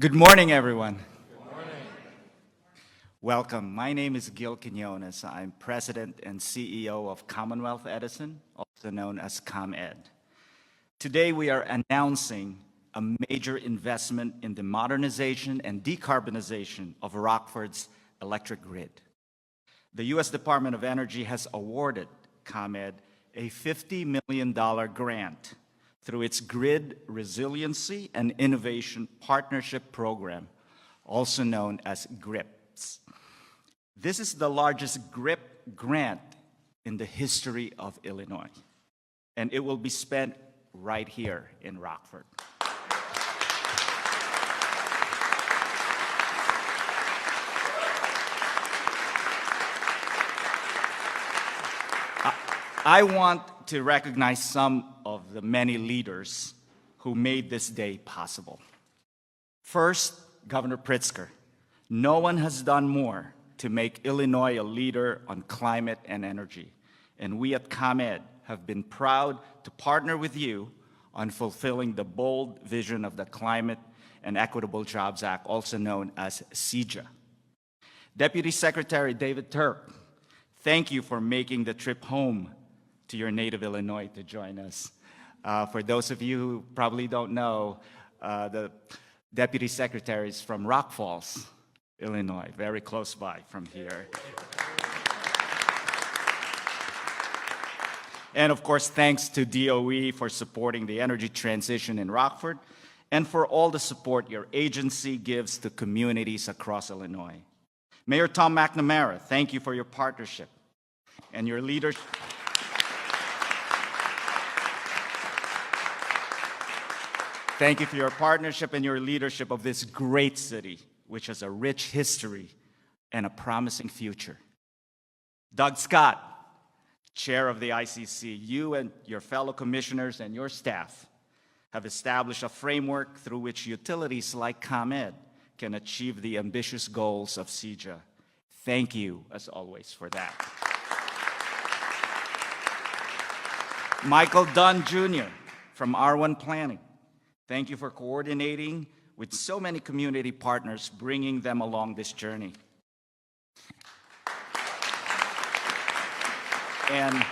Good morning, everyone. Good morning. Welcome. My name is Gil Quinones. I'm President and CEO of Commonwealth Edison, also known as ComEd. Today, we are announcing a major investment in the modernization and decarbonization of Rockford's electric grid. The U.S. Department of Energy has awarded ComEd a $50 million grant through its Grid Resiliency and Innovation Partnership Program, also known as GRIPS. This is the largest GRIP grant in the history of Illinois, and it will be spent right here in Rockford. I want to recognize some of the many leaders who made this day possible. First, Governor Pritzker. No one has done more to make Illinois a leader on climate and energy, and we at ComEd have been proud to partner with you on fulfilling the bold vision of the Climate and Equitable Jobs Act, also known as CEJA. Deputy Secretary David Turk, thank you for making the trip home to your native Illinois to join us. For those of you who probably don't know, the Deputy Secretary is from Rock Falls, Illinois, very close by from here. And of course, thanks to DOE for supporting the energy transition in Rockford and for all the support your agency gives to communities across Illinois. Mayor Tom McNamara, thank you for your partnership and your leadership. Thank you for your partnership and your leadership of this great city, which has a rich history and a promising future. Doug Scott, Chair of the ICC, you and your fellow commissioners and your staff have established a framework through which utilities like ComEd can achieve the ambitious goals of CEJA. Thank you, as always, for that. Michael Dunn, Jr. from R1 Planning. Thank you for coordinating with so many community partners, bringing them along this journey. And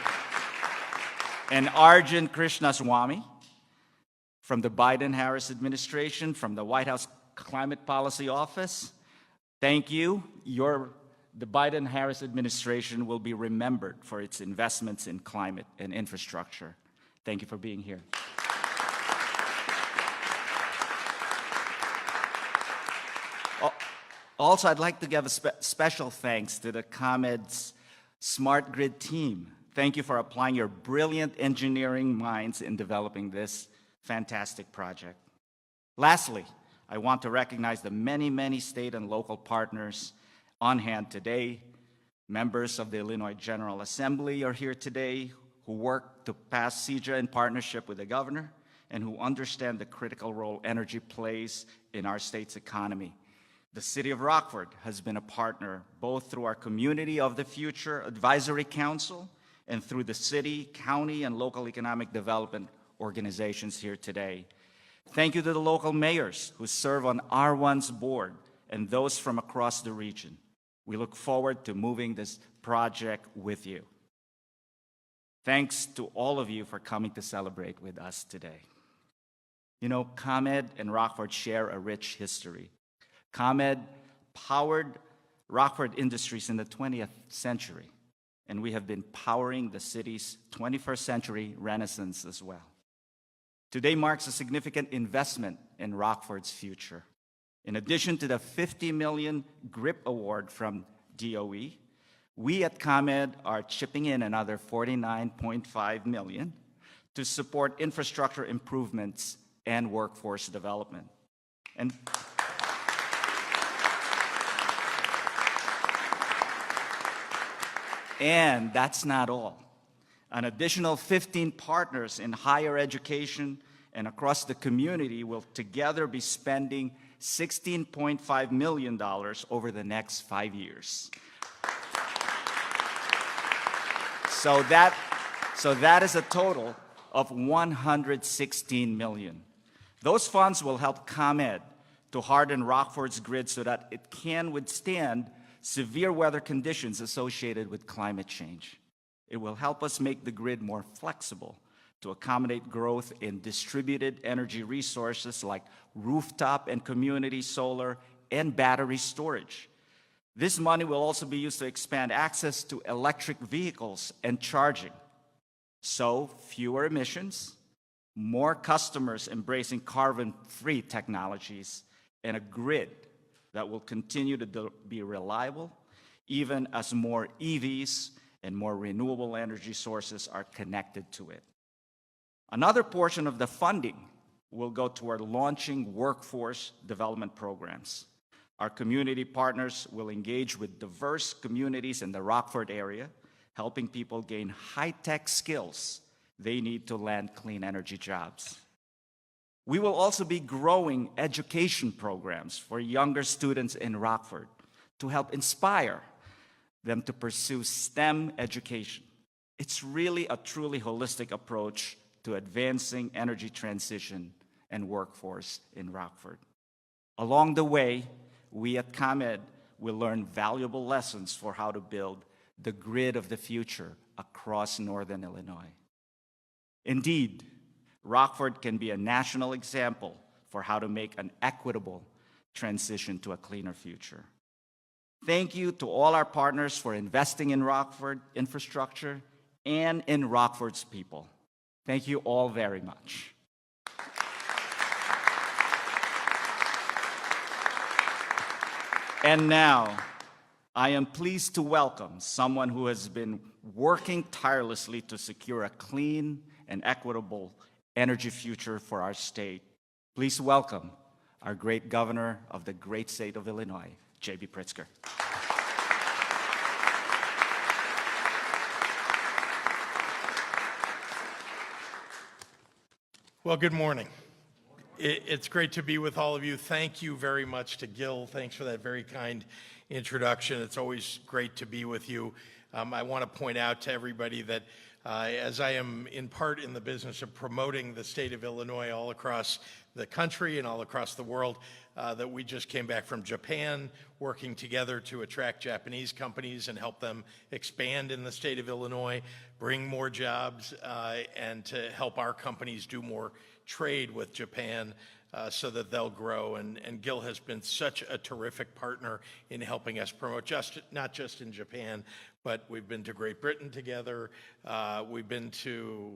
Arjun Krishnaswamy from the Biden-Harris administration, from the White House Climate Policy Office. Thank you. The Biden-Harris administration will be remembered for its investments in climate and infrastructure. Thank you for being here. Also, I'd like to give a special thanks to the ComEd's Smart Grid team. Thank you for applying your brilliant engineering minds in developing this fantastic project. Lastly, I want to recognize the many, many state and local partners on hand today. Members of the Illinois General Assembly are here today who work to pass CEJA in partnership with the governor and who understand the critical role energy plays in our state's economy. The City of Rockford has been a partner both through our Community of the Future Advisory Council and through the city, county, and local economic development organizations here today. Thank you to the local mayors who serve on R1's board and those from across the region. We look forward to moving this project with you. Thanks to all of you for coming to celebrate with us today. You know, ComEd and Rockford share a rich history. ComEd powered Rockford industries in the 20th century, and we have been powering the city's 21st century renaissance as well. Today marks a significant investment in Rockford's future. In addition to the $50 million GRIP award from DOE, we at ComEd are chipping in another $49.5 million to support infrastructure improvements and workforce development. And that's not all. An additional 15 partners in higher education and across the community will together be spending $16.5 million over the next 5 years. So that is a total of $116 million. Those funds will help ComEd to harden Rockford's grid so that it can withstand severe weather conditions associated with climate change. It will help us make the grid more flexible to accommodate growth in distributed energy resources like rooftop and community solar and battery storage. This money will also be used to expand access to electric vehicles and charging. So, fewer emissions, more customers embracing carbon-free technologies, and a grid that will continue to be reliable even as more EVs and more renewable energy sources are connected to it. Another portion of the funding will go toward launching workforce development programs. Our community partners will engage with diverse communities in the Rockford area, helping people gain high-tech skills they need to land clean energy jobs. We will also be growing education programs for younger students in Rockford to help inspire them to pursue STEM education. It's really a truly holistic approach to advancing energy transition and workforce in Rockford. Along the way, we at ComEd will learn valuable lessons for how to build the grid of the future across Northern Illinois. Indeed, Rockford can be a national example for how to make an equitable transition to a cleaner future. Thank you to all our partners for investing in Rockford infrastructure and in Rockford's people. Thank you all very much. And now, I am pleased to welcome someone who has been working tirelessly to secure a clean and equitable energy future for our state. Please welcome our great governor of the great state of Illinois, J.B. Pritzker. Well, good morning. It's great to be with all of you. Thank you very much to Gil. Thanks for that very kind introduction. It's always great to be with you. I want to point out to everybody that as I am in part in the business of promoting the state of Illinois all across the country and all across the world, that we just came back from Japan, working together to attract Japanese companies and help them expand in the state of Illinois, bring more jobs, and to help our companies do more trade with Japan so that they'll grow. And Gil has been such a terrific partner in helping us promote, not just in Japan, but we've been to Great Britain together, we've been to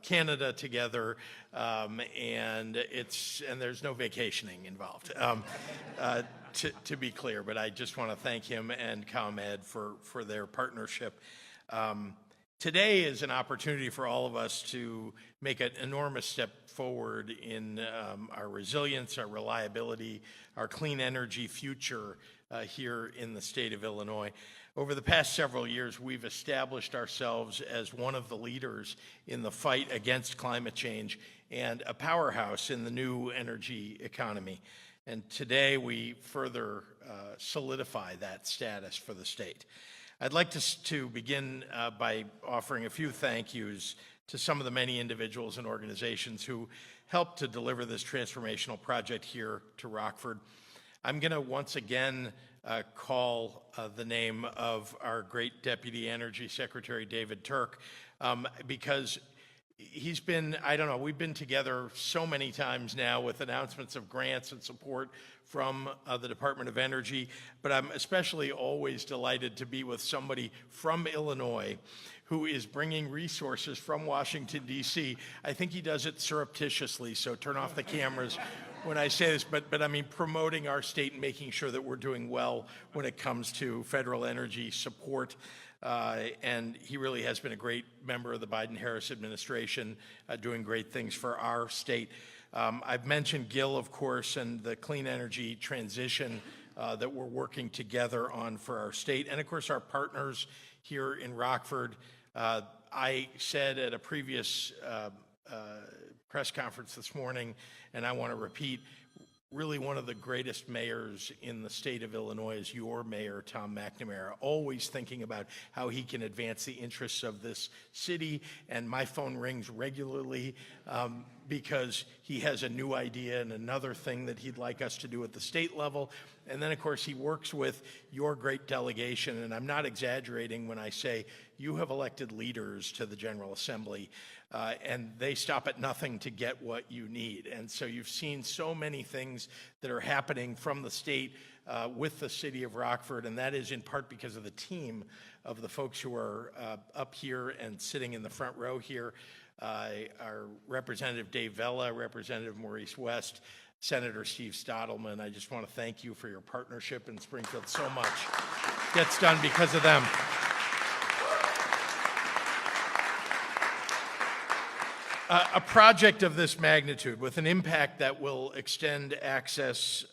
Canada together, and there's no vacationing involved, to be clear. But I just want to thank him and ComEd for their partnership. Today is an opportunity for all of us to make an enormous step forward in our resilience, our reliability, our clean energy future here in the state of Illinois. Over the past several years, we've established ourselves as one of the leaders in the fight against climate change and a powerhouse in the new energy economy. And today we further solidify that status for the state. I'd like to begin by offering a few thank yous to some of the many individuals and organizations who helped to deliver this transformational project here to Rockford. I'm going to once again call the name of our great Deputy Energy Secretary, David Turk, because he's been, we've been together so many times now with announcements of grants and support from the Department of Energy, but I'm especially always delighted to be with somebody from Illinois who is bringing resources from Washington, D.C. I think he does it surreptitiously, so turn off the cameras when I say this, but I mean promoting our state and making sure that we're doing well when it comes to federal energy support. And he really has been a great member of the Biden-Harris administration, doing great things for our state. I've mentioned Gil, of course, and the clean energy transition that we're working together on for our state, and of course our partners here in Rockford. I said at a previous press conference this morning, and I want to repeat, really one of the greatest mayors in the state of Illinois is your mayor, Tom McNamara, always thinking about how he can advance the interests of this city. And my phone rings regularly because he has a new idea and another thing that he'd like us to do at the state level. And then, of course, he works with your great delegation. And I'm not exaggerating when I say you have elected leaders to the General Assembly, and they stop at nothing to get what you need. And so you've seen so many things that are happening from the state with the city of Rockford, and that is in part because of the team of the folks who are up here and sitting in the front row here. Our Representative Dave Vella, Representative Maurice West, Senator Steve Stottleman. I just want to thank you for your partnership in Springfield. So much gets done because of them. A project of this magnitude with an impact that will extend access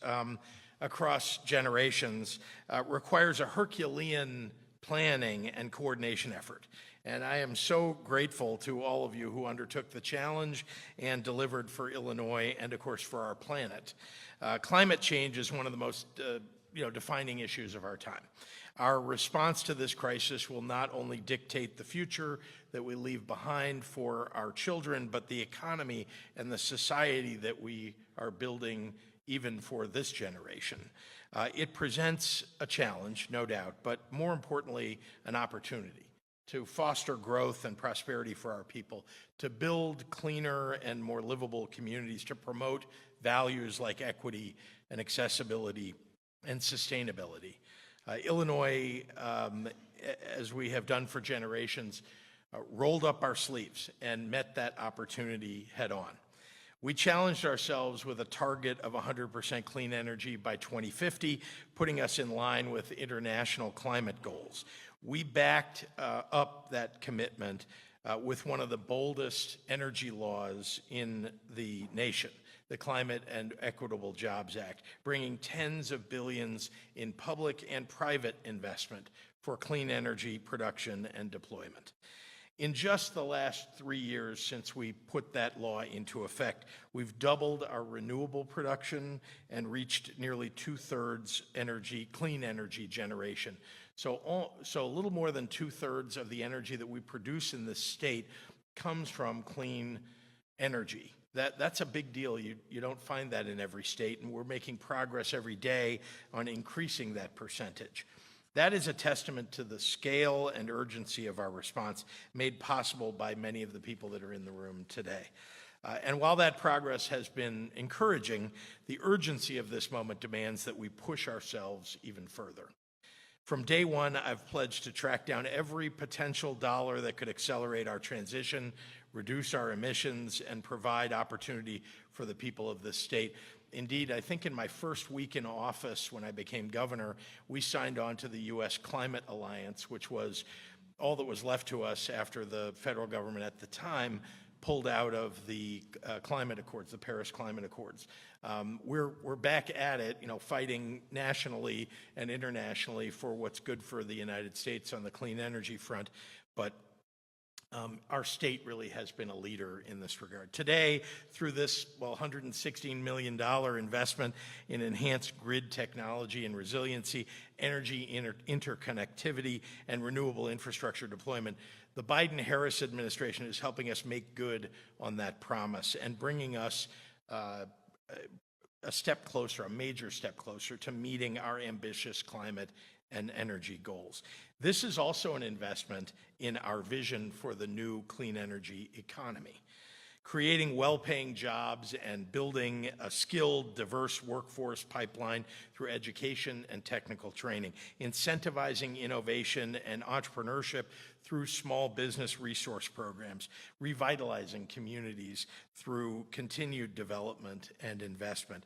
across generations requires a Herculean planning and coordination effort. And I am so grateful to all of you who undertook the challenge and delivered for Illinois and, of course, for our planet. Climate change is one of the most defining issues of our time. Our response to this crisis will not only dictate the future that we leave behind for our children, but the economy and the society that we are building even for this generation. It presents a challenge, no doubt, but more importantly, an opportunity to foster growth and prosperity for our people, to build cleaner and more livable communities, to promote values like equity and accessibility and sustainability. Illinois, as we have done for generations, rolled up our sleeves and met that opportunity head on. We challenged ourselves with a target of 100% clean energy by 2050, putting us in line with international climate goals. We backed up that commitment with one of the boldest energy laws in the nation, the Climate and Equitable Jobs Act, bringing tens of billions in public and private investment for clean energy production and deployment. In just the last 3 years since we put that law into effect, we've doubled our renewable production and reached nearly 2/3 clean energy generation. So a little more than 2/3 of the energy that we produce in this state comes from clean energy. That's a big deal. You don't find that in every state, and we're making progress every day on increasing that percentage. That is a testament to the scale and urgency of our response, made possible by many of the people that are in the room today. And while that progress has been encouraging, the urgency of this moment demands that we push ourselves even further. From day one, I've pledged to track down every potential dollar that could accelerate our transition, reduce our emissions, and provide opportunity for the people of this state. Indeed, I think in my first week in office when I became governor, we signed on to the U.S. Climate Alliance, which was all that was left to us after the federal government at the time pulled out of the climate accords, the Paris Climate Accords. We're back at it, fighting nationally and internationally for what's good for the United States on the clean energy front, but our state really has been a leader in this regard. Today, through this $116 million investment in enhanced grid technology and resiliency, energy interconnectivity, and renewable infrastructure deployment, the Biden-Harris administration is helping us make good on that promise and bringing us a step closer, a major step closer to meeting our ambitious climate and energy goals. This is also an investment in our vision for the new clean energy economy, creating well-paying jobs and building a skilled, diverse workforce pipeline through education and technical training, incentivizing innovation and entrepreneurship through small business resource programs, revitalizing communities through continued development and investment.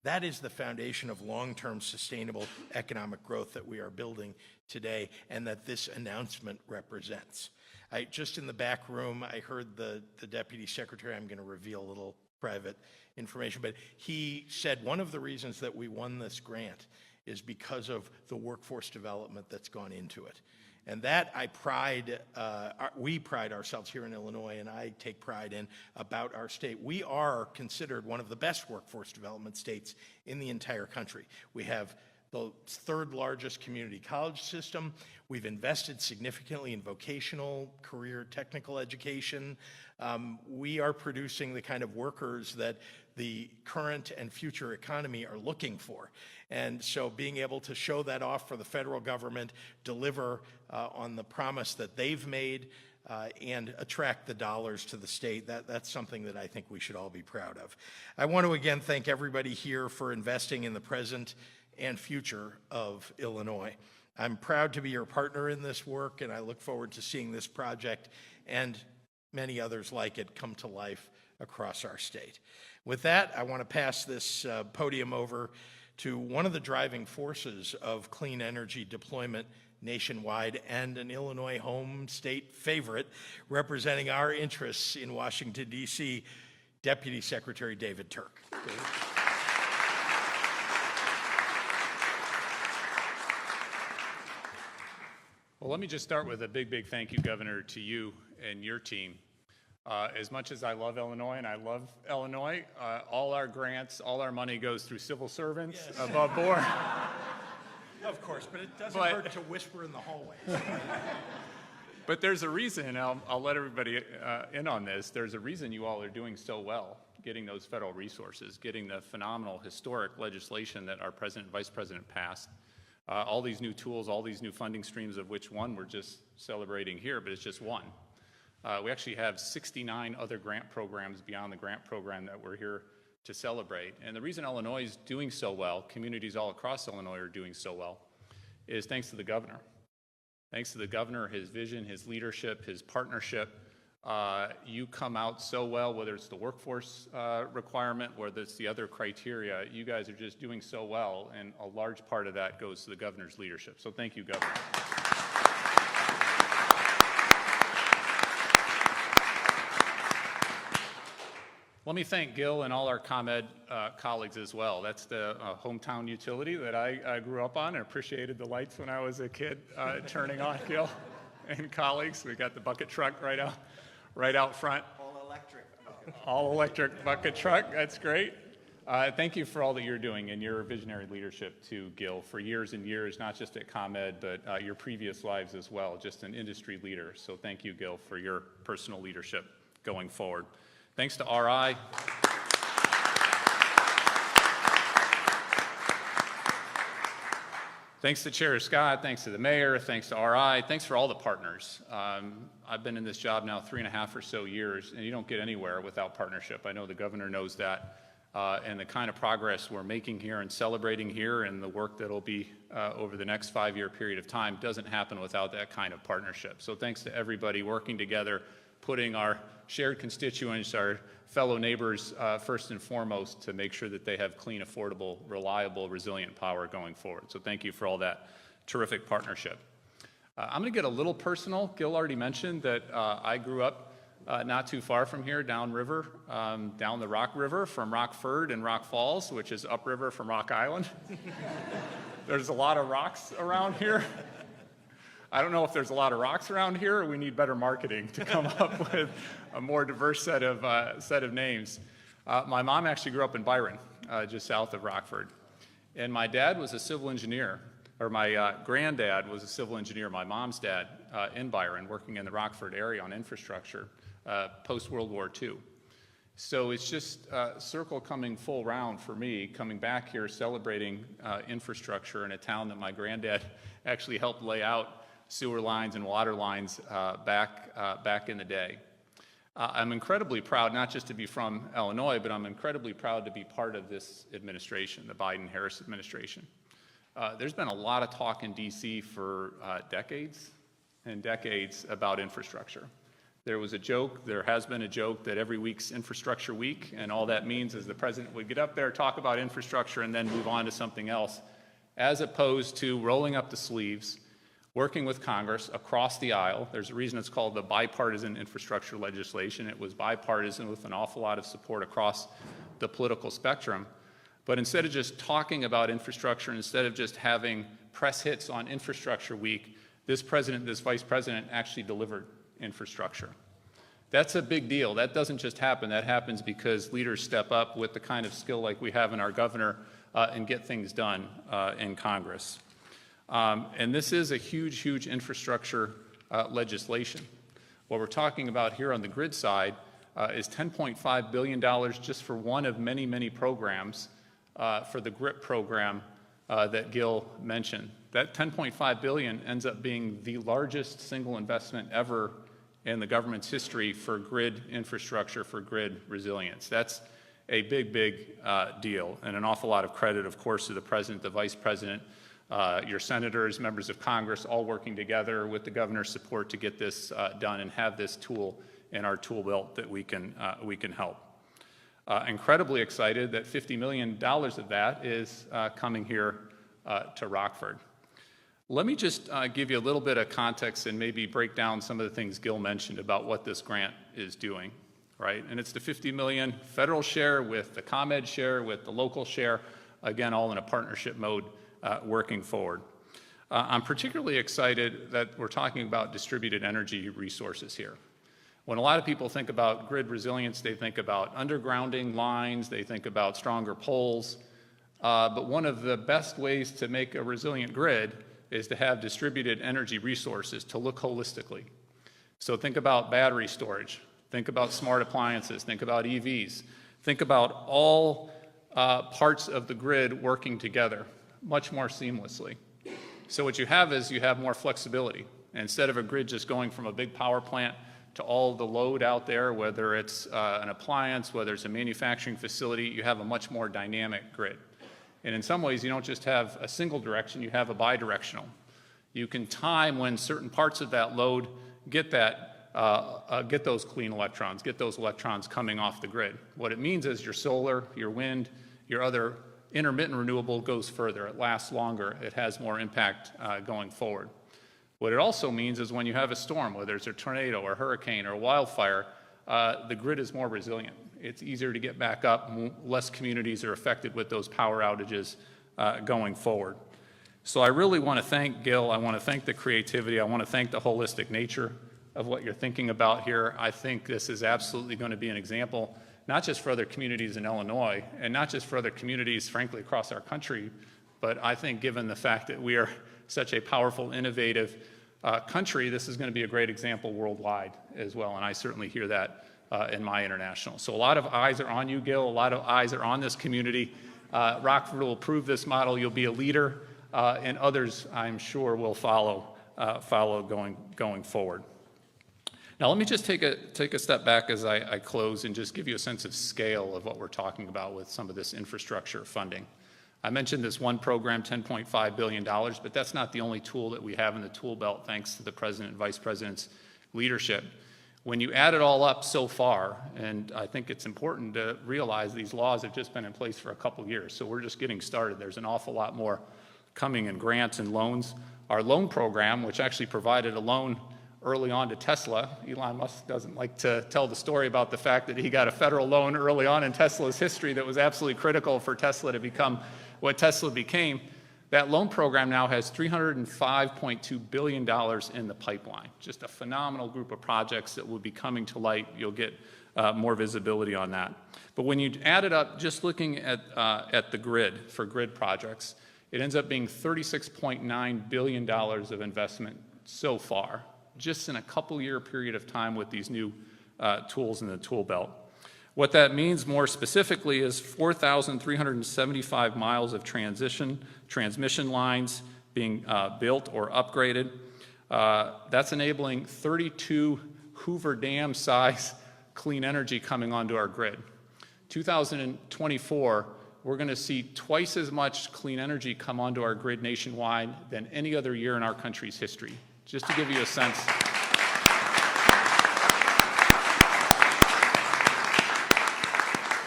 That is the foundation of long-term sustainable economic growth that we are building today and that this announcement represents. Just in the back room, I heard the Deputy Secretary, I'm going to reveal a little private information, but he said one of the reasons that we won this grant is because of the workforce development that's gone into it. And that we pride ourselves here in Illinois, and I take pride in about our state. We are considered one of the best workforce development states in the entire country. We have the third largest community college system. We've invested significantly in vocational, career, technical education. We are producing the kind of workers that the current and future economy are looking for. And so being able to show that off for the federal government, deliver on the promise that they've made, and attract the dollars to the state, that's something that I think we should all be proud of. I want to again thank everybody here for investing in the present and future of Illinois. I'm proud to be your partner in this work, and I look forward to seeing this project and many others like it come to life across our state. With that, I want to pass this podium over to one of the driving forces of clean energy deployment nationwide and an Illinois home state favorite representing our interests in Washington, D.C., Deputy Secretary David Turk. David. Well, let me just start with a big thank you, Governor, to you and your team. As much as I love Illinois, and I love Illinois, all our grants, all our money goes through civil servants above board. Of course, but it doesn't hurt to whisper in the hallways. But there's a reason, and I'll let everybody in on this. There's a reason you all are doing so well, getting those federal resources, getting the phenomenal historic legislation that our President and Vice President passed. All these new tools, all these new funding streams, of which one we're just celebrating here, but it's just one. We actually have 69 other grant programs beyond the grant program that we're here to celebrate. And the reason Illinois is doing so well, communities all across Illinois are doing so well, is thanks to the governor. Thanks to the governor, his vision, his leadership, his partnership. You come out so well, whether it's the workforce requirement, whether it's the other criteria. You guys are just doing so well, and a large part of that goes to the governor's leadership. So thank you, Governor. Let me thank Gil and all our ComEd colleagues as well. That's the hometown utility that I grew up on and appreciated the lights when I was a kid turning on, Gil and colleagues. We got the bucket truck right out front. All electric bucket truck. That's great. Thank you for all that you're doing and your visionary leadership too, Gil, for years and years, not just at ComEd, but your previous lives as well, just an industry leader. So thank you, Gil, for your personal leadership going forward. Thanks to RI. Thanks to Chair Scott, thanks to the mayor, thanks to RI, thanks for all the partners. I've been in this job now 3.5 or so years, and you don't get anywhere without partnership. I know the governor knows that, and the kind of progress we're making here and celebrating here and the work that'll be over the next 5-year period of time doesn't happen without that kind of partnership. So thanks to everybody working together, putting our shared constituents, our fellow neighbors first and foremost to make sure that they have clean, affordable, reliable, resilient power going forward. So thank you for all that terrific partnership. I'm going to get a little personal. Gil already mentioned that I grew up not too far from here, downriver, down the Rock River from Rockford and Rock Falls, which is upriver from Rock Island. There's a lot of rocks around here. I don't know if there's a lot of rocks around here or we need better marketing to come up with a more diverse set of names. My mom actually grew up in Byron, just south of Rockford. And my dad was a civil engineer, or my granddad was a civil engineer, my mom's dad, in Byron, working in the Rockford area on infrastructure post-World War II. So it's just circle coming full round for me, coming back here celebrating infrastructure in a town that my granddad actually helped lay out sewer lines and water lines back in the day. I'm incredibly proud, not just to be from Illinois, but I'm incredibly proud to be part of this administration, the Biden-Harris administration. There's been a lot of talk in D.C. for decades and decades about infrastructure. There was a joke, there has been a joke that every week's infrastructure week, and all that means is the president would get up there, talk about infrastructure, and then move on to something else, as opposed to rolling up the sleeves, working with Congress across the aisle. There's a reason it's called the bipartisan infrastructure legislation. It was bipartisan with an awful lot of support across the political spectrum. But instead of just talking about infrastructure, instead of just having press hits on Infrastructure Week, This president, this vice president actually delivered infrastructure. That's a big deal. That doesn't just happen. That happens because leaders step up with the kind of skill like we have in our governor and get things done in Congress. And this is a huge, huge infrastructure legislation. What we're talking about here on the grid side is $10.5 billion just for one of many, many programs for the GRIP program that Gil mentioned. That $10.5 billion ends up being the largest single investment ever in the government's history for grid infrastructure, for grid resilience. That's a big, big deal, and an awful lot of credit, of course, to the president, the vice president, your senators, members of Congress, all working together with the governor's support to get this done and have this tool in our tool belt that we can help. Incredibly excited that $50 million of that is coming here to Rockford. Let me just give you a little bit of context and maybe break down some of the things Gil mentioned about what this grant is doing, right? And it's the $50 million federal share with the ComEd share, with the local share, again, all in a partnership mode working forward. I'm particularly excited that we're talking about distributed energy resources here. When a lot of people think about grid resilience, they think about undergrounding lines, they think about stronger poles, but one of the best ways to make a resilient grid is to have distributed energy resources, to look holistically. So think about battery storage, think about smart appliances, think about EVs, think about all parts of the grid working together much more seamlessly. So what you have is you have more flexibility. Instead of a grid just going from a big power plant to all the load out there, whether it's an appliance, whether it's a manufacturing facility, you have a much more dynamic grid. And in some ways, you don't just have a single direction, you have a bidirectional. You can time when certain parts of that load get those clean electrons, get those electrons coming off the grid. What it means is your solar, your wind, your other intermittent renewable goes further. It lasts longer. It has more impact going forward. What it also means is when you have a storm, whether it's a tornado or hurricane or wildfire, the grid is more resilient. It's easier to get back up. Less communities are affected with those power outages going forward. So I really want to thank Gil. I want to thank the creativity. I want to thank the holistic nature of what you're thinking about here. I think this is absolutely going to be an example, not just for other communities in Illinois, and not just for other communities, frankly, across our country, but I think given the fact that we are such a powerful, innovative country, this is going to be a great example worldwide as well, and I certainly hear that in my international. So a lot of eyes are on you, Gil. A lot of eyes are on this community. Rockford will approve this model. You'll be a leader, and others, I'm sure, will follow going forward. Now, let me just take a step back as I close and just give you a sense of scale of what we're talking about with some of this infrastructure funding. I mentioned this one program, $10.5 billion, but that's not the only tool that we have in the tool belt, thanks to the president and vice president's leadership. When you add it all up so far, and I think it's important to realize these laws have just been in place for a couple years, so we're just getting started. There's an awful lot more coming in grants and loans. Our loan program, which actually provided a loan early on to Tesla. Elon Musk doesn't like to tell the story about the fact that he got a federal loan early on in Tesla's history that was absolutely critical for Tesla to become what Tesla became. That loan program now has $305.2 billion in the pipeline. Just a phenomenal group of projects that will be coming to light. You'll get more visibility on that. But when you add it up, just looking at the grid for grid projects, it ends up being $36.9 billion of investment so far, just in a couple-year period of time with these new tools in the tool belt. What that means more specifically is 4,375 miles of transmission lines being built or upgraded. That's enabling 32 Hoover Dam size clean energy coming onto our grid. 2024, we're going to see twice as much clean energy come onto our grid nationwide than any other year in our country's history. Just to give you a sense.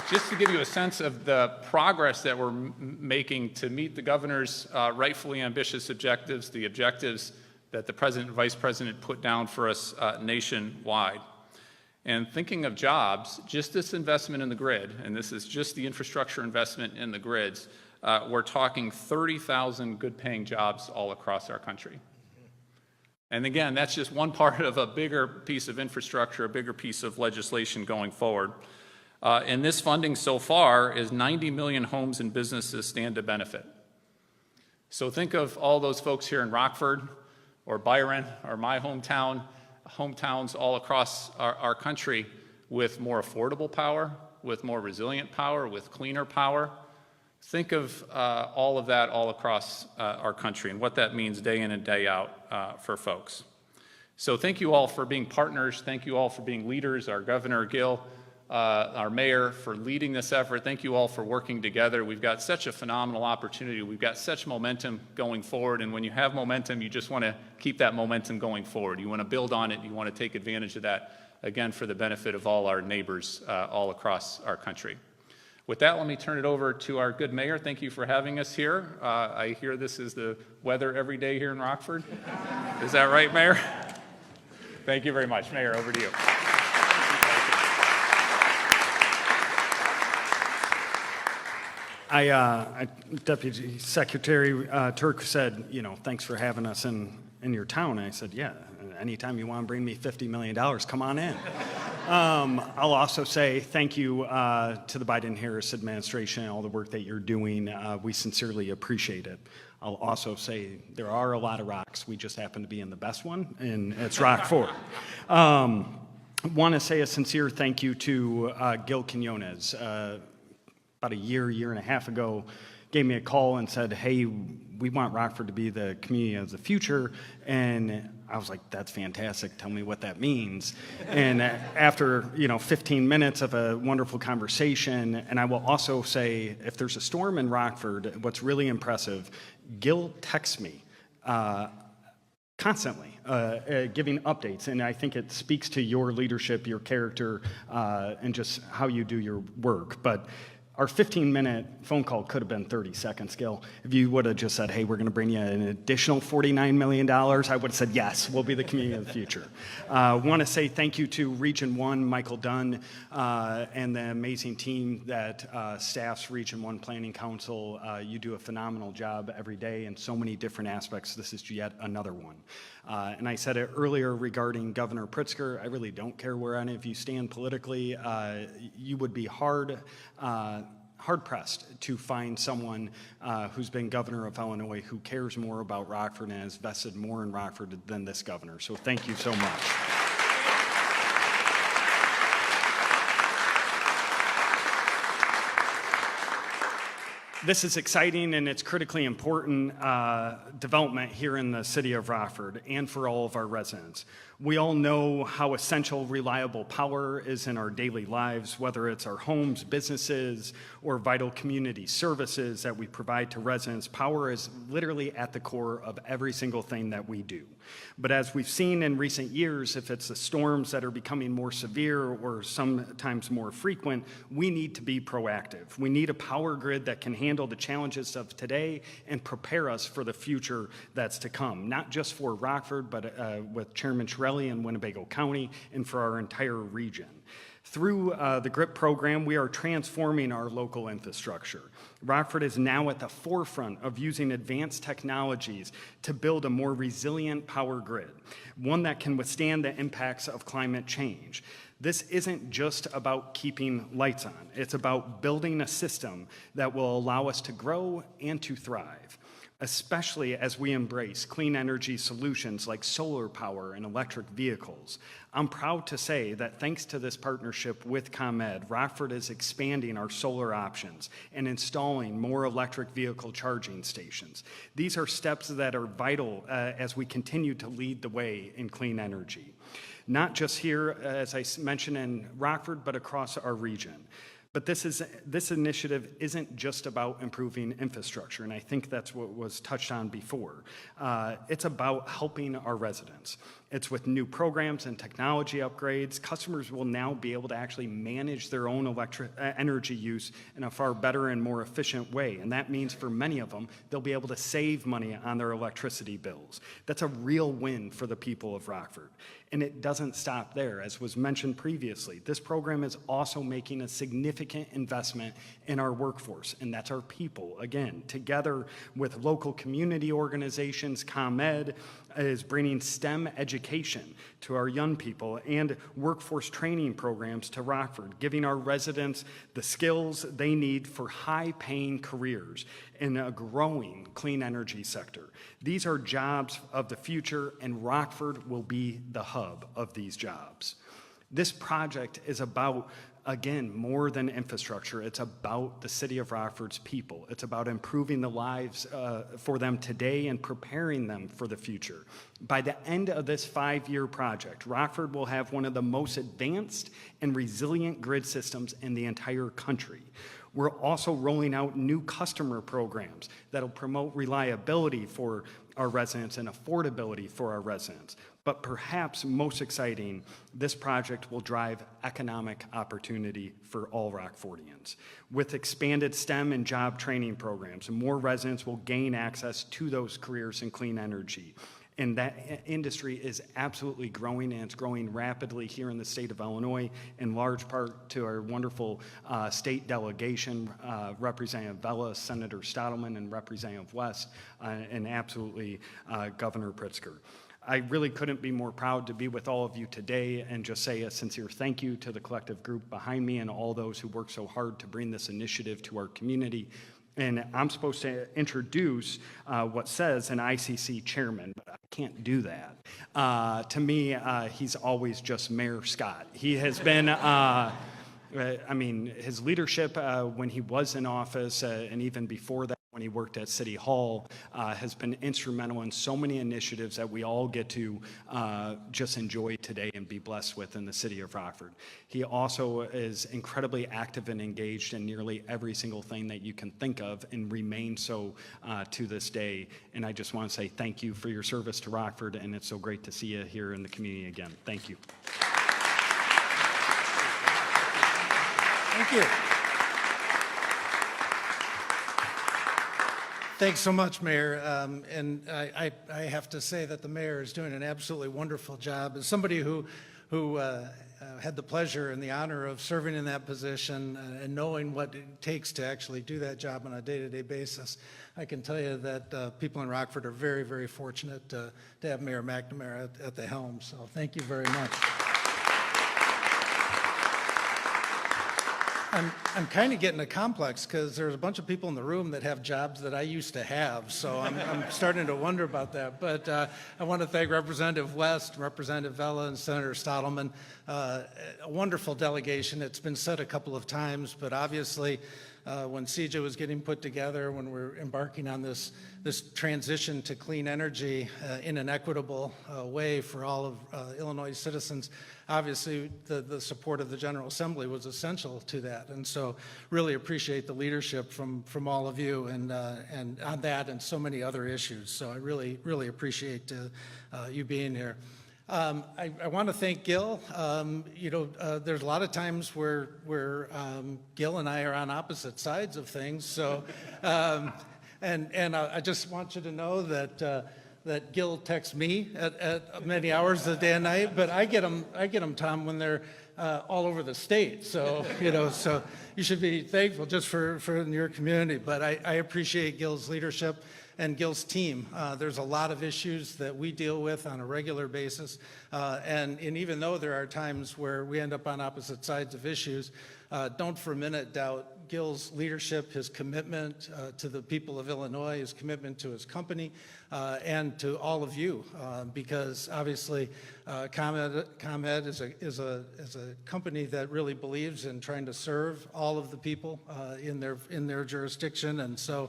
Just to give you a sense of the progress that we're making to meet the governor's rightfully ambitious objectives, the objectives that the president and vice president put down for us nationwide. And thinking of jobs, just this investment in the grid, and this is just the infrastructure investment in the grids, we're talking 30,000 good-paying jobs all across our country. And again, that's just one part of a bigger piece of infrastructure, a bigger piece of legislation going forward. And this funding so far is 90 million homes and businesses stand to benefit. So think of all those folks here in Rockford or Byron or my hometown, hometowns all across our country with more affordable power, with more resilient power, with cleaner power. Think of all of that all across our country and what that means day in and day out for folks. So thank you all for being partners. Thank you all for being leaders, our Governor Gill, our mayor for leading this effort. Thank you all for working together. We've got such a phenomenal opportunity. We've got such momentum going forward. And when you have momentum, you just want to keep that momentum going forward. You want to build on it. You want to take advantage of that, again, for the benefit of all our neighbors all across our country. With that, let me turn it over to our good mayor. Thank you for having us here. I hear this is the weather every day here in Rockford. Is that right, Mayor? Thank you very much. Mayor, over to you. Deputy Secretary Turk said, thanks for having us in your town. I said, yeah, anytime you want to bring me $50 million, come on in. I'll also say thank you to the Biden-Harris administration and all the work that you're doing. We sincerely appreciate it. I'll also say there are a lot of rocks. We just happen to be in the best one, and it's Rock 4. I want to say a sincere thank you to Gil Quinones. About a year and a half ago, gave me a call and said, hey, we want Rockford to be the community of the future. And I was like, that's fantastic. Tell me what that means. And after 15 minutes of a wonderful conversation, and I will also say, if there's a storm in Rockford, what's really impressive, Gil texts me constantly, giving updates. And I think it speaks to your leadership, your character, and just how you do your work. But our 15-minute phone call could have been 30 seconds, Gil. If you would have just said, hey, we're going to bring you an additional $49 million, I would have said, yes, we'll be the community of the future. I want to say thank you to Region 1, Michael Dunn, and the amazing team that staffs Region 1 Planning Council. You do a phenomenal job every day in so many different aspects. This is yet another one. And I said it earlier regarding Governor Pritzker. I really don't care where any of you stand politically. You would be hard-pressed to find someone who's been governor of Illinois who cares more about Rockford and has vested more in Rockford than this governor. So thank you so much. This is exciting and it's critically important development here in the city of Rockford and for all of our residents. We all know how essential reliable power is in our daily lives, whether it's our homes, businesses, or vital community services that we provide to residents. Power is literally at the core of every single thing that we do. But as we've seen in recent years, if it's the storms that are becoming more severe or sometimes more frequent, we need to be proactive. We need a power grid that can handle the challenges of today and prepare us for the future that's to come, not just for Rockford, but with Chairman Chiarelli in Winnebago County and for our entire region. Through the GRIP program, we are transforming our local infrastructure. Rockford is now at the forefront of using advanced technologies to build a more resilient power grid, one that can withstand the impacts of climate change. This isn't just about keeping lights on. It's about building a system that will allow us to grow and to thrive, especially as we embrace clean energy solutions like solar power and electric vehicles. I'm proud to say that thanks to this partnership with ComEd, Rockford is expanding our solar options and installing more electric vehicle charging stations. These are steps that are vital as we continue to lead the way in clean energy. Not just here, as I mentioned, in Rockford, but across our region. But this initiative isn't just about improving infrastructure, and I think that's what was touched on before. It's about helping our residents. It's with new programs and technology upgrades. Customers will now be able to actually manage their own energy use in a far better and more efficient way, and that means for many of them, they'll be able to save money on their electricity bills. That's a real win for the people of Rockford. And it doesn't stop there. As was mentioned previously, this program is also making a significant investment in our workforce, and that's our people. Again, together with local community organizations, ComEd, is bringing STEM education to our young people and workforce training programs to Rockford, giving our residents the skills they need for high-paying careers in a growing clean energy sector. These are jobs of the future, and Rockford will be the hub of these jobs. This project is about, again, more than infrastructure. It's about the city of Rockford's people. It's about improving the lives for them today and preparing them for the future. By the end of this 5-year project, Rockford will have one of the most advanced and resilient grid systems in the entire country. We're also rolling out new customer programs that'll promote reliability for our residents and affordability for our residents. But perhaps most exciting, this project will drive economic opportunity for all Rockfordians. With expanded STEM and job training programs, more residents will gain access to those careers in clean energy. And that industry is absolutely growing, and it's growing rapidly here in the state of Illinois, in large part to our wonderful state delegation, Representative Vella, Senator Stottleman, and Representative West, and absolutely Governor Pritzker. I really couldn't be more proud to be with all of you today and just say a sincere thank you to the collective group behind me and all those who worked so hard to bring this initiative to our community. And I'm supposed to introduce what says an ICC chairman, but I can't do that. To me, he's always just Mayor Scott. He has been, his leadership when he was in office and even before that, when he worked at City Hall, has been instrumental in so many initiatives that we all get to just enjoy today and be blessed with in the city of Rockford. He also is incredibly active and engaged in nearly every single thing that you can think of and remains so to this day. And I just want to say thank you for your service to Rockford, and it's so great to see you here in the community again. Thank you. Thank you. Thanks so much, Mayor. And I have to say that the mayor is doing an absolutely wonderful job. As somebody who had the pleasure and the honor of serving in that position and knowing what it takes to actually do that job on a day-to-day basis, I can tell you that people in Rockford are very, very fortunate to have Mayor McNamara at the helm. So thank you very much. I'm kind of getting a complex because there's a bunch of people in the room that have jobs that I used to have, so I'm starting to wonder about that. But I want to thank Representative West, Representative Vella, and Senator Stottleman. A wonderful delegation. It's been said a couple of times, but obviously when CJ was getting put together, when we're embarking on this transition to clean energy in an equitable way for all of Illinois citizens, obviously the support of the General Assembly was essential to that. And so really appreciate the leadership from all of you and on that and so many other issues. So I really, really appreciate you being here. I want to thank Gil. There's a lot of times where Gil and I are on opposite sides of things. So, and I just want you to know that Gil texts me at many hours of the day and night, but I get them, Tom, when they're all over the state. So, so you should be thankful just for in your community. But I appreciate Gil's leadership and Gil's team. There's a lot of issues that we deal with on a regular basis. And even though there are times where we end up on opposite sides of issues, don't for a minute doubt Gil's leadership, his commitment to the people of Illinois, his commitment to his company, and to all of you, because obviously ComEd is a company that really believes in trying to serve all of the people in their jurisdiction, and so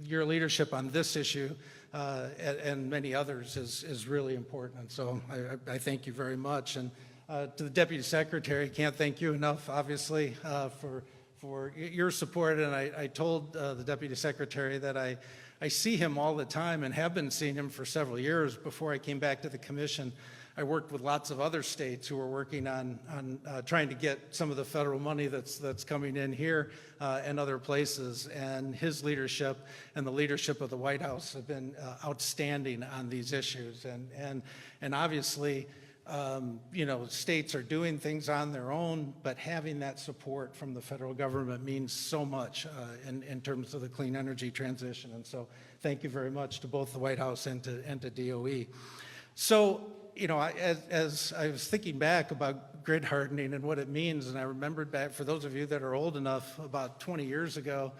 your leadership on this issue and many others is really important. And so I thank you very much. And to the Deputy Secretary, can't thank you enough, obviously, for your support. And I told the Deputy Secretary that I see him all the time and have been seeing him for several years. Before I came back to the commission, I worked with lots of other states who were working on trying to get some of the federal money that's coming in here and other places. And his leadership and the leadership of the White House have been outstanding on these issues. And obviously, states are doing things on their own, but having that support from the federal government means so much in terms of the clean energy transition. And so thank you very much to both the White House and to DOE. So, as I was thinking back about grid hardening and what it means, and I remembered back, for those of you that are old enough, about 20 years ago,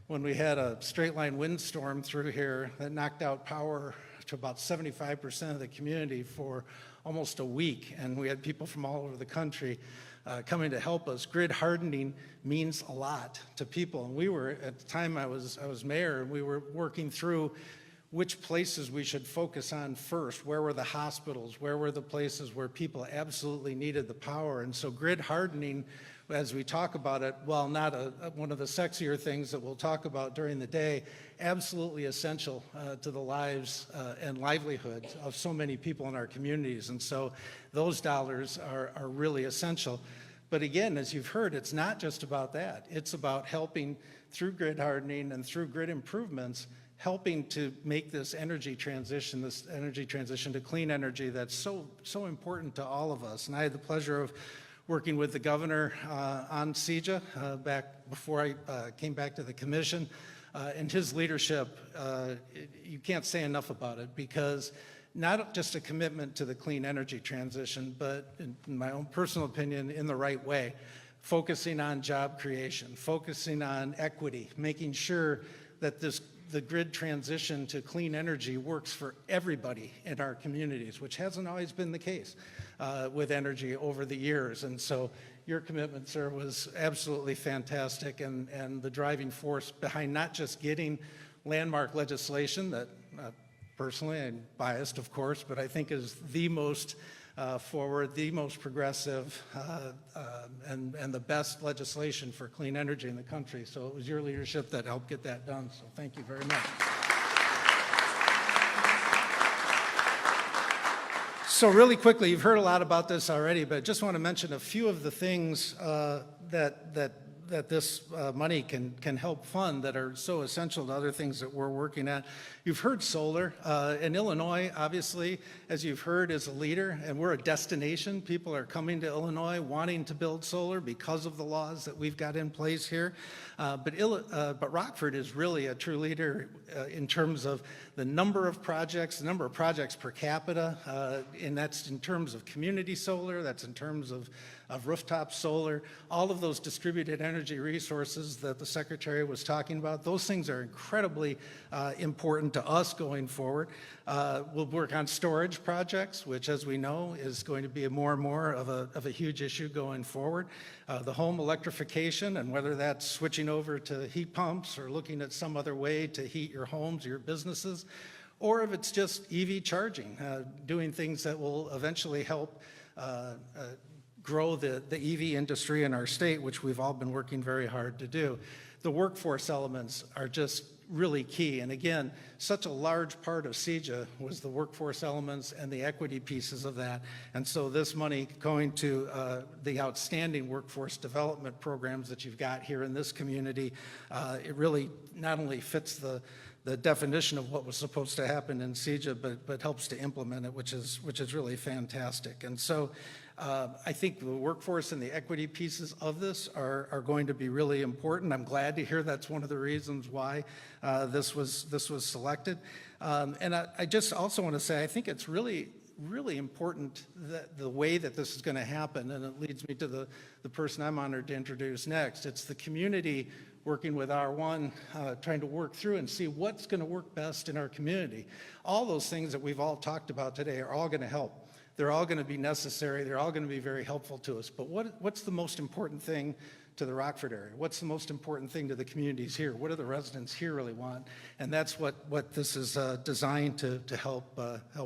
when we had a straight line windstorm through here that knocked out power to about 75% of the community for almost a week, and we had people from all over the country coming to help us. Grid hardening means a lot to people, and we were, at the time I was mayor, and we were working through which places we should focus on first. Where were the hospitals? Where were the places where people absolutely needed the power? And so grid hardening, as we talk about it, while not one of the sexier things that we'll talk about during the day, absolutely essential to the lives and livelihoods of so many people in our communities. And so those dollars are really essential. But again, as you've heard, it's not just about that. It's about helping through grid hardening and through grid improvements, helping to make this energy transition to clean energy that's so important to all of us. And I had the pleasure of working with the governor on CEJA back before I came back to the commission. And his leadership, you can't say enough about it, because not just a commitment to the clean energy transition, but in my own personal opinion, in the right way, focusing on job creation, focusing on equity, making sure that the grid transition to clean energy works for everybody in our communities, which hasn't always been the case with energy over the years. And so your commitment, sir, was absolutely fantastic, and the driving force behind not just getting landmark legislation that personally, I'm biased, of course, but I think is the most forward, the most progressive, and the best legislation for clean energy in the country. So it was your leadership that helped get that done. So thank you very much. So really quickly, you've heard a lot about this already, but I just want to mention a few of the things that this money can help fund that are so essential to other things that we're working at. You've heard solar. In Illinois, obviously, as you've heard, is a leader, and we're a destination. People are coming to Illinois wanting to build solar because of the laws that we've got in place here. But Rockford is really a true leader in terms of the number of projects per capita, and that's in terms of community solar, that's in terms of rooftop solar, all of those distributed energy resources that the Secretary was talking about. Those things are incredibly important to us going forward. We'll work on storage projects, which, as we know, is going to be more and more of a huge issue going forward. The home electrification, and whether that's switching over to heat pumps or looking at some other way to heat your homes or your businesses, or if it's just EV charging, doing things that will eventually help grow the EV industry in our state, which we've all been working very hard to do. The workforce elements are just really key. And again, such a large part of CEJA was the workforce elements and the equity pieces of that. And so this money going to the outstanding workforce development programs that you've got here in this community, it really not only fits the definition of what was supposed to happen in CEJA, but helps to implement it, which is really fantastic. And so I think the workforce and the equity pieces of this are going to be really important. I'm glad to hear that's one of the reasons why this was selected. And I just also want to say, I think it's really important that the way that this is going to happen, and it leads me to the person I'm honored to introduce next. It's the community working with R1, trying to work through and see what's going to work best in our community. All those things that we've all talked about today are all going to help. They're all going to be necessary. They're all going to be very helpful to us. But what's the most important thing to the Rockford area? What's the most important thing to the communities here? What do the residents here really want? And that's what this is designed to help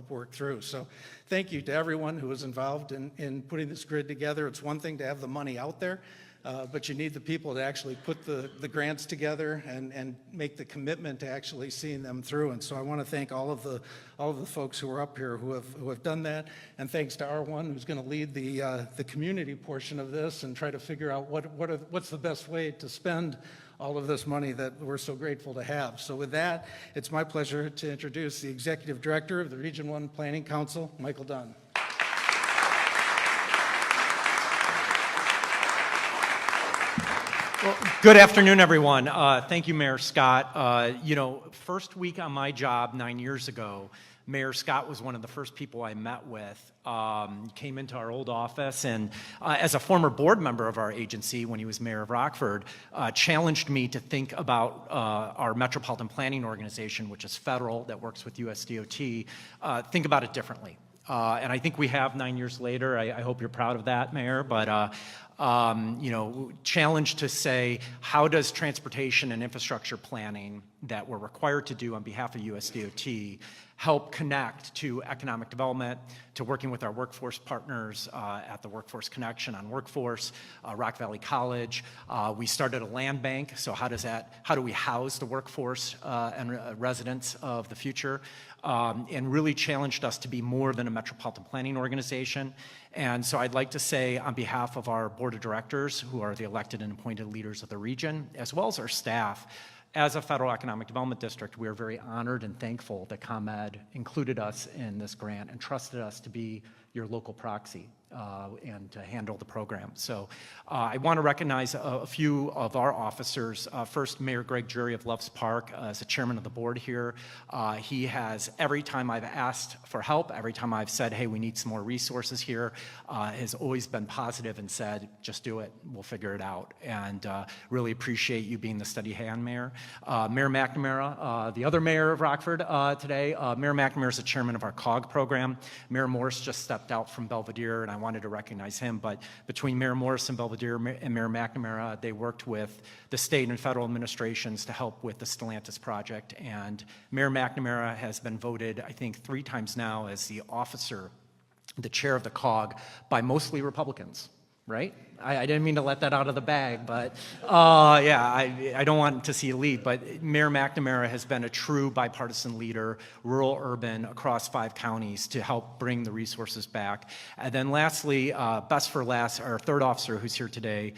work through. So thank you to everyone who was involved in putting this grid together. It's one thing to have the money out there, but you need the people to actually put the grants together and make the commitment to actually seeing them through. And so I want to thank all of the folks who are up here who have done that. And thanks to R1, who's going to lead the community portion of this and try to figure out what's the best way to spend all of this money that we're so grateful to have. So with that, it's my pleasure to introduce the Executive Director of the Region 1 Planning Council, Michael Dunn. Good afternoon, everyone. Thank you, Mayor Scott. First week on my job 9 years ago, Mayor Scott was one of the first people I met with. Came into our old office and, as a former board member of our agency when he was mayor of Rockford, challenged me to think about our metropolitan planning organization, which is federal, that works with USDOT, think about it differently. And I think we have 9 years later. I hope you're proud of that, Mayor. But challenged to say, how does transportation and infrastructure planning that we're required to do on behalf of USDOT help connect to economic development, to working with our workforce partners at the Workforce Connection on Workforce, Rock Valley College. We started a land bank, so how do we house the workforce and residents of the future? And really challenged us to be more than a metropolitan planning organization. And so I'd like to say, on behalf of our board of directors, who are the elected and appointed leaders of the region, as well as our staff, as a federal economic development district, we are very honored and thankful that ComEd included us in this grant and trusted us to be your local proxy and to handle the program. So I want to recognize a few of our officers. First, Mayor Greg Jury of Loves Park as the chairman of the board here. He has, every time I've asked for help, every time I've said, hey, we need some more resources here, has always been positive and said, just do it, we'll figure it out. And really appreciate you being the steady hand, Mayor. Mayor McNamara, the other mayor of Rockford today. Mayor McNamara is the chairman of our COG program. Mayor Morris just stepped out from Belvedere, and I wanted to recognize him. But between Mayor Morris and Belvedere and Mayor McNamara, they worked with the state and federal administrations to help with the Stellantis project. And Mayor McNamara has been voted, I think, 3 times now as the officer, the chair of the COG, by mostly Republicans. Right? I didn't mean to let that out of the bag, but I don't want to see a lead. But Mayor McNamara has been a true bipartisan leader, rural, urban, across 5 counties to help bring the resources back. And then lastly, best for last, our third officer who's here today,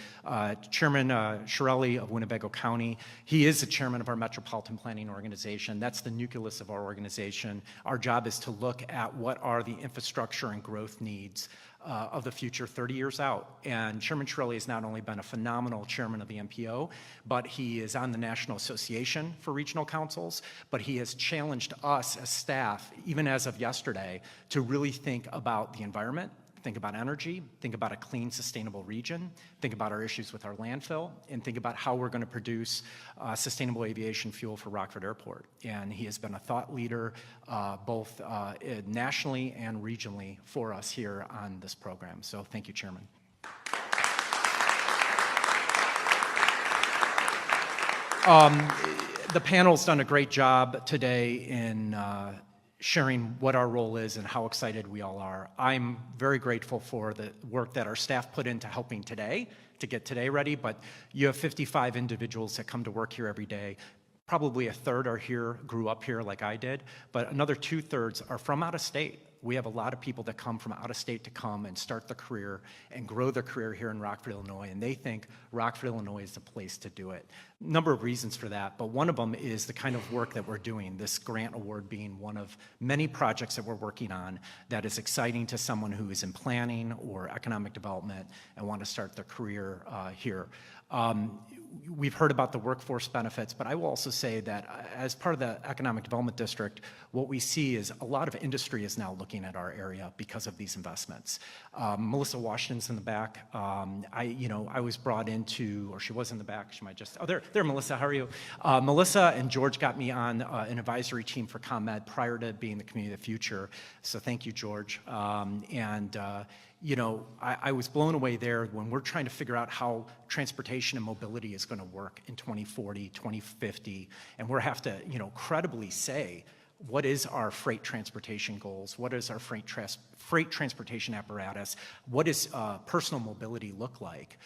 Chairman Shirelli of Winnebago County. He is the chairman of our Metropolitan Planning Organization. That's the nucleus of our organization. Our job is to look at what are the infrastructure and growth needs of the future 30 years out. And Chairman Shirelli has not only been a phenomenal chairman of the MPO, but he is on the National Association for Regional Councils, but he has challenged us as staff, even as of yesterday, to really think about the environment, think about energy, think about a clean, sustainable region, think about our issues with our landfill, and think about how we're going to produce sustainable aviation fuel for Rockford Airport. And he has been a thought leader both nationally and regionally for us here on this program. So thank you, Chairman. The panel's done a great job today in sharing what our role is and how excited we all are. I'm very grateful for the work that our staff put into helping today, to get today ready, but you have 55 individuals that come to work here every day. Probably a third are here, grew up here like I did, but another 2/3 are from out of state. We have a lot of people that come from out of state to come and start their career and grow their career here in Rockford, Illinois, and they think Rockford, Illinois is the place to do it. Number of reasons for that, but one of them is the kind of work that we're doing, this grant award being one of many projects that we're working on that is exciting to someone who is in planning or economic development and want to start their career here. We've heard about the workforce benefits, but I will also say that as part of the Economic Development District, what we see is a lot of industry is now looking at our area because of these investments. Melissa Washington's in the back. I was brought into, or she was in the back, she might just, there, Melissa, how are you? Melissa and George got me on an advisory team for ComEd prior to being the Community of the Future, so thank you, George. I was blown away there when we're trying to figure out how transportation and mobility is going to work in 2040, 2050, and we'll have to, credibly say, what is our freight transportation goals? What is our freight transportation apparatus? What does personal mobility look like?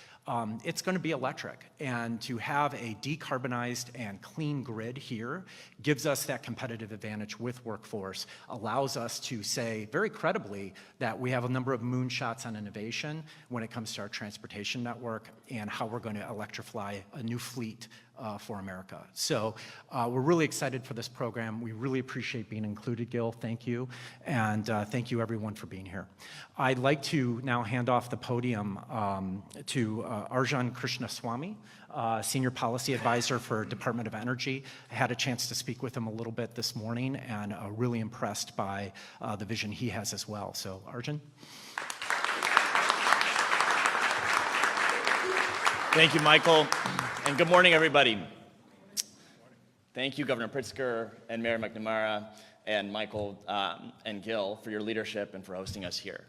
It's going to be electric, and to have a decarbonized and clean grid here gives us that competitive advantage with workforce, allows us to say very credibly that we have a number of moonshots on innovation when it comes to our transportation network and how we're going to electrify a new fleet for America. So we're really excited for this program. We really appreciate being included, Gil. Thank you. And thank you, everyone, for for being here. I'd like to now hand off the podium to Arjun Krishnaswamy, Senior Policy Advisor for Department of Energy. I had a chance to speak with him a little bit this morning and really impressed by the vision he has as well. So, Arjun. Thank you, Michael, and good morning, everybody. Thank you, Governor Pritzker and Mayor McNamara and Michael and Gil for your leadership and for hosting us here.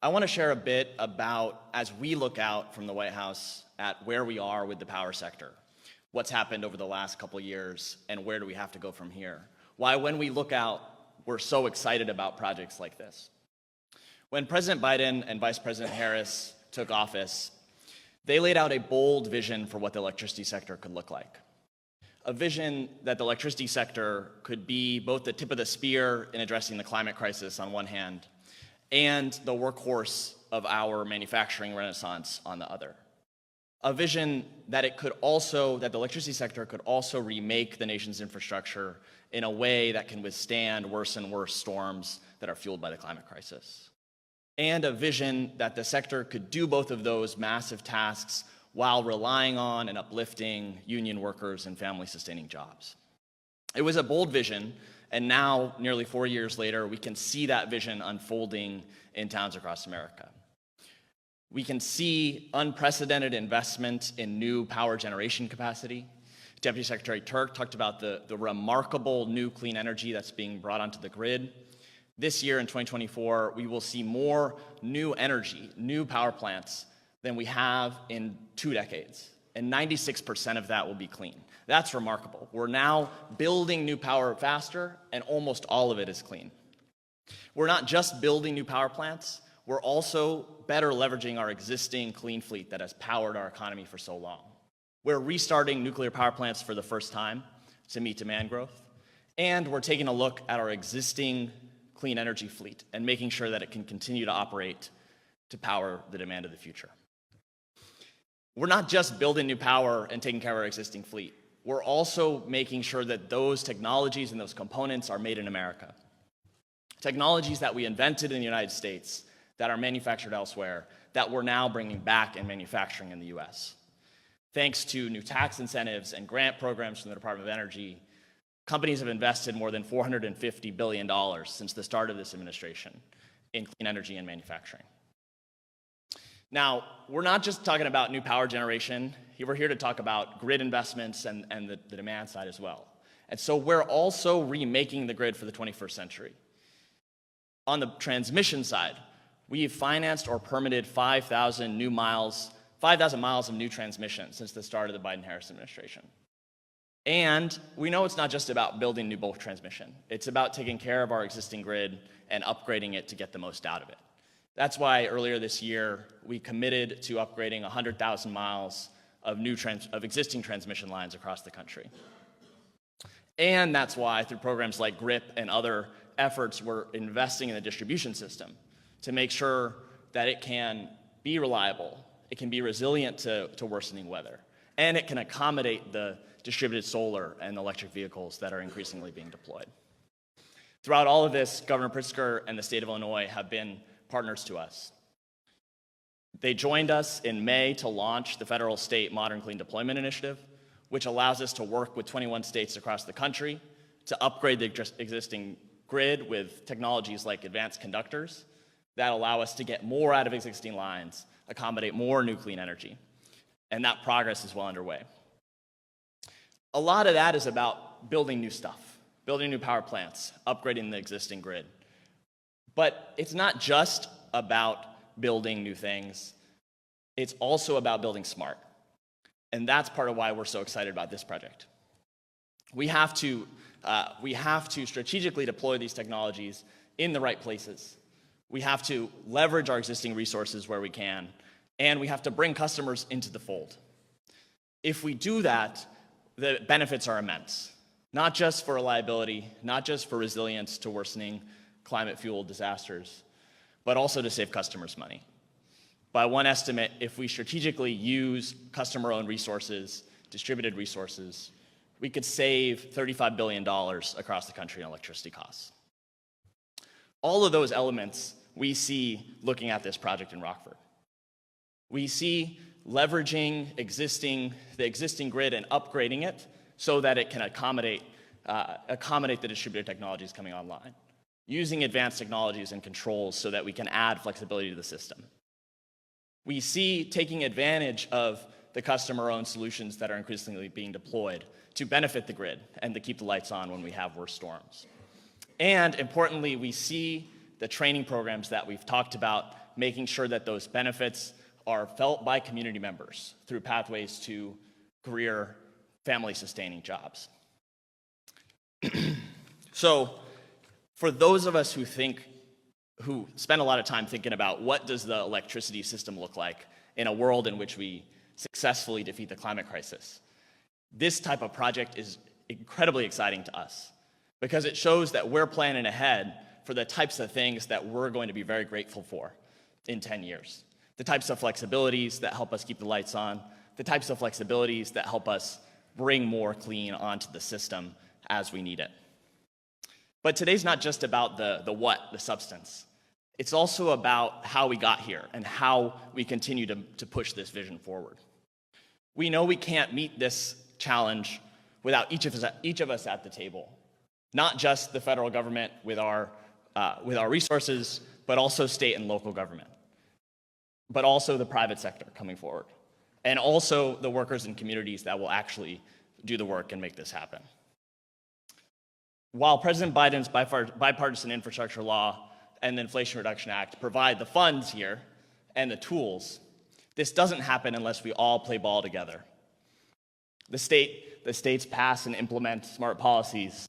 I want to share a bit about, as we look out from the White House at where we are with the power sector, what's happened over the last couple of years, and where do we have to go from here. Why, when we look out, we're so excited about projects like this. When President Biden and Vice President Harris took office, they laid out a bold vision for what the electricity sector could look like. A vision that the electricity sector could be both the tip of the spear in addressing the climate crisis on one hand, and the workhorse of our manufacturing renaissance on the other. A vision that that the electricity sector could also remake the nation's infrastructure in a way that can withstand worse and worse storms that are fueled by the climate crisis. And a vision that the sector could do both of those massive tasks while relying on and uplifting union workers and family-sustaining jobs. It was a bold vision, and now, nearly 4 years later, we can see that vision unfolding in towns across America. We can see unprecedented investment in new power generation capacity. Deputy Secretary Turk talked about the remarkable new clean energy that's being brought onto the grid. This year, in 2024, we will see more new energy, new power plants, than we have in 2 decades. And 96% of that will be clean. That's remarkable. We're now building new power faster, and almost all of it is clean. We're not just building new power plants, we're also better leveraging our existing clean fleet that has powered our economy for so long. We're restarting nuclear power plants for the first time to meet demand growth, and we're taking a look at our existing clean energy fleet and making sure that it can continue to operate to power the demand of the future. We're not just building new power and taking care of our existing fleet. We're also making sure that those technologies and those components are made in America. Technologies that we invented in the United States, that are manufactured elsewhere, that we're now bringing back and manufacturing in the US. Thanks to new tax incentives and grant programs from the Department of Energy, companies have invested more than $450 billion since the start of this administration in clean energy and manufacturing. Now, we're not just talking about new power generation. We're here to talk about grid investments and the demand side as well. And so we're also remaking the grid for the 21st century. On the transmission side, we've financed or permitted 5,000 miles of new transmission since the start of the Biden-Harris administration. And we know it's not just about building new bulk transmission. It's about taking care of our existing grid and upgrading it to get the most out of it. That's why earlier this year, we committed to upgrading 100,000 miles of existing transmission lines across the country. And that's why, through programs like GRIP and other efforts, we're investing in the distribution system to make sure that it can be reliable, it can be resilient to worsening weather, and it can accommodate the distributed solar and electric vehicles that are increasingly being deployed. Throughout all of this, Governor Pritzker and the state of Illinois have been partners to us. They joined us in May to launch the federal state Modern Clean Deployment Initiative, which allows us to work with 21 states across the country to upgrade the existing grid with technologies like advanced conductors that allow us to get more out of existing lines, accommodate more new clean energy. And that progress is well underway. A lot of that is about building new stuff, building new power plants, upgrading the existing grid. But it's not just about building new things. It's also about building smart. And that's part of why we're so excited about this project. We have to strategically deploy these technologies in the right places. We have to leverage our existing resources where we can, and we have to bring customers into the fold. If we do that, the benefits are immense, not just for reliability, not just for resilience to worsening climate-fueled disasters, but also to save customers money. By one estimate, if we strategically use customer-owned resources, distributed resources, we could save $35 billion across the country in electricity costs. All of those elements we see looking at this project in Rockford. We see leveraging the existing grid and upgrading it so that it can accommodate the distributed technologies coming online, using advanced technologies and controls so that we can add flexibility to the system. We see taking advantage of the customer-owned solutions that are increasingly being deployed to benefit the grid and to keep the lights on when we have worse storms. And importantly, we see the training programs that we've talked about, making sure that those benefits are felt by community members through pathways to career, family-sustaining jobs. So for those of us who spend a lot of time thinking about what does the electricity system look like in a world in which we successfully defeat the climate crisis, this type of project is incredibly exciting to us because it shows that we're planning ahead for the types of things that we're going to be very grateful for in 10 years. The types of flexibilities that help us keep the lights on, the types of flexibilities that help us bring more clean onto the system as we need it. But today's not just about the what, the substance. It's also about how we got here and how we continue to push this vision forward. We know we can't meet this challenge without each of us at the table. Not just the federal government with our resources, but also state and local government. But also the private sector coming forward. And also the workers and communities that will actually do the work and make this happen. While President Biden's bipartisan infrastructure law and the Inflation Reduction Act provide the funds here and the tools, this doesn't happen unless we all play ball together. The states pass and implement smart policies,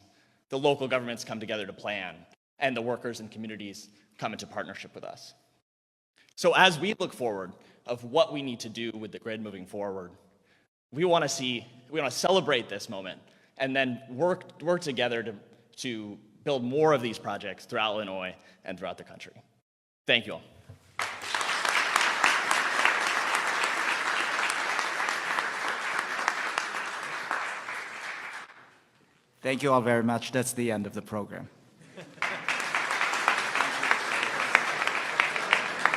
the local governments come together to plan, and the workers and communities come into partnership with us. So as we look forward of what we need to do with the grid moving forward, we want to celebrate this moment and then work together to build more of these projects throughout Illinois and throughout the country. Thank you all. Thank you all very much. That's the end of the program.